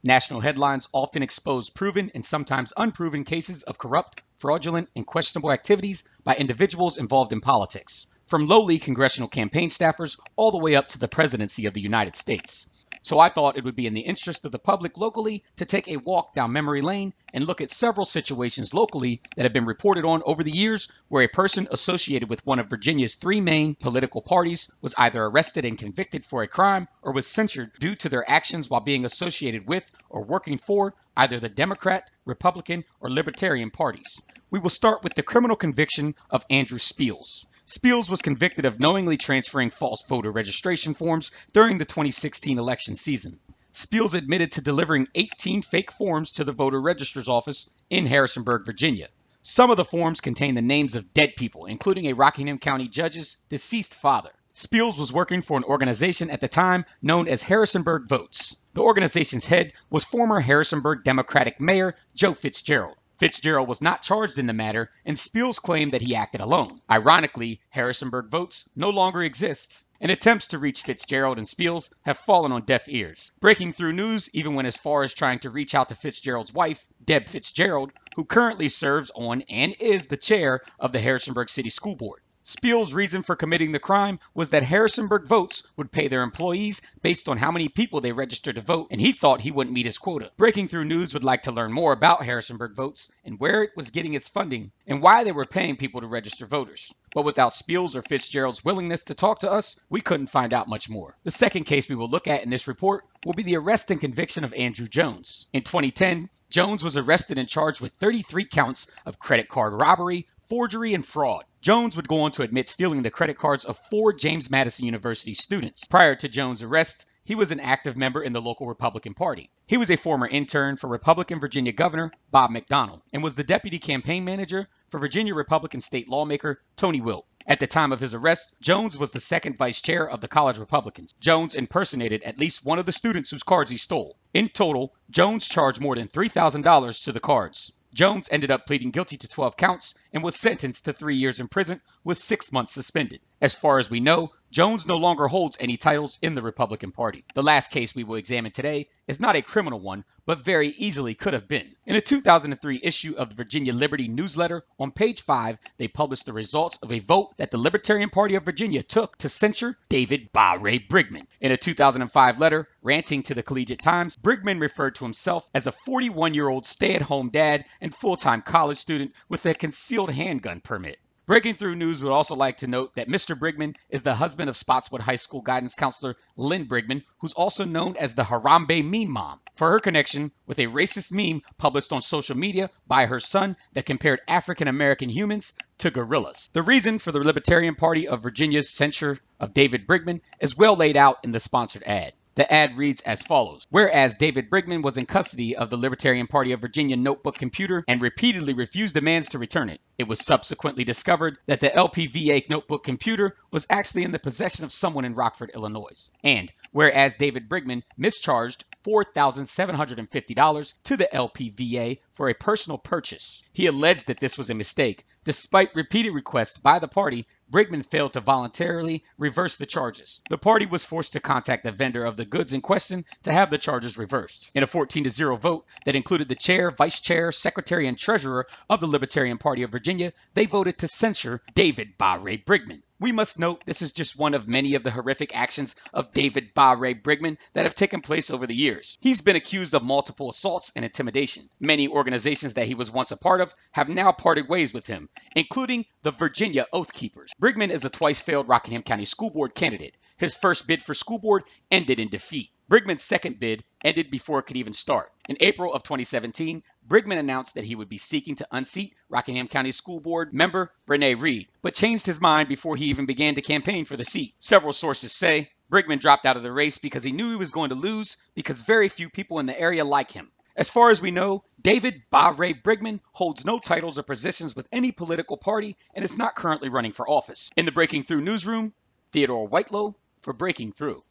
National headlines often expose proven and sometimes unproven cases of corrupt, fraudulent, and questionable activities by individuals involved in politics, from lowly congressional campaign staffers all the way up to the presidency of the United States. So I thought it would be in the interest of the public locally to take a walk down memory lane and look at several situations locally that have been reported on over the years where a person associated with one of Virginia's three main political parties was either arrested and convicted for a crime or was censured due to their actions while being associated with or working for either the Democrat, Republican, or Libertarian parties. We will start with the criminal conviction of Andrew Spiels. Spiels was convicted of knowingly transferring false voter registration forms during the 2016 election season. Spiels admitted to delivering 18 fake forms to the voter registrar's office in Harrisonburg, Virginia. Some of the forms contained the names of dead people, including a Rockingham County judge's deceased father. Spiels was working for an organization at the time known as Harrisonburg Votes. The organization's head was former Harrisonburg Democratic Mayor Joe Fitzgerald. Fitzgerald was not charged in the matter, and Spiels claimed that he acted alone. Ironically, Harrisonburg Votes no longer exists, and attempts to reach Fitzgerald and Spiels have fallen on deaf ears. Breaking through news even went as far as trying to reach out to Fitzgerald's wife, Deb Fitzgerald, who currently serves on and is the chair of the Harrisonburg City School Board. Spiels' reason for committing the crime was that Harrisonburg Votes would pay their employees based on how many people they registered to vote, and he thought he wouldn't meet his quota. Breaking Through News would like to learn more about Harrisonburg Votes and where it was getting its funding and why they were paying people to register voters. But without Spiels or Fitzgerald's willingness to talk to us, we couldn't find out much more. The second case we will look at in this report will be the arrest and conviction of Andrew Jones. In 2010, Jones was arrested and charged with 33 counts of credit card robbery, forgery, and fraud. Jones would go on to admit stealing the credit cards of 4 James Madison University students. Prior to Jones' arrest, he was an active member in the local Republican Party. He was a former intern for Republican Virginia Governor Bob McDonnell and was the deputy campaign manager for Virginia Republican state lawmaker Tony Wilt. At the time of his arrest, Jones was the second vice chair of the college Republicans. Jones impersonated at least one of the students whose cards he stole. In total, Jones charged more than $3,000 to the cards. Jones ended up pleading guilty to 12 counts and was sentenced to 3 years in prison with 6 months suspended. As far as we know, Jones no longer holds any titles in the Republican Party. The last case we will examine today is not a criminal one, but very easily could have been. In a 2003 issue of the Virginia Liberty newsletter, on page 5, they published the results of a vote that the Libertarian Party of Virginia took to censure David Ray Brigman. In a 2005 letter, ranting to the Collegiate Times, Brigman referred to himself as a 41-year-old stay-at-home dad and full-time college student with a concealed handgun permit. Breaking Through News would also like to note that Mr. Brigman is the husband of Spotswood High School guidance counselor Lynn Brigman, who's also known as the Harambe meme mom, for her connection with a racist meme published on social media by her son that compared African American humans to gorillas. The reason for the Libertarian Party of Virginia's censure of David Brigman is well laid out in the sponsored ad. The ad reads as follows. Whereas David Brigman was in custody of the Libertarian Party of Virginia notebook computer and repeatedly refused demands to return it, it was subsequently discovered that the LPVA notebook computer was actually in the possession of someone in Rockford, Illinois. And whereas David Brigman mischarged $4,750 to the LPVA for a personal purchase. He alleged that this was a mistake. Despite repeated requests by the party, Brigman failed to voluntarily reverse the charges. The party was forced to contact the vendor of the goods in question to have the charges reversed. In a 14-0 vote that included the chair, vice chair, secretary, and treasurer of the Libertarian Party of Virginia, they voted to censure David Ray Brigman. We must note this is just one of many of the horrific actions of David Ray Brigman that have taken place over the years. He's been accused of multiple assaults and intimidation. Many organizations that he was once a part of have now parted ways with him, including the Virginia Oath Keepers. Brigman is a twice-failed Rockingham County School Board candidate. His first bid for school board ended in defeat. Brigman's second bid ended before it could even start. In April of 2017, Brigman announced that he would be seeking to unseat Rockingham County School Board member Renee Reed, but changed his mind before he even began to campaign for the seat. Several sources say Brigman dropped out of the race because he knew he was going to lose because very few people in the area like him. As far as we know, David Ray Brigman holds no titles or positions with any political party and is not currently running for office. In the Breaking Through newsroom, Theodore Whitelow for Breaking Through.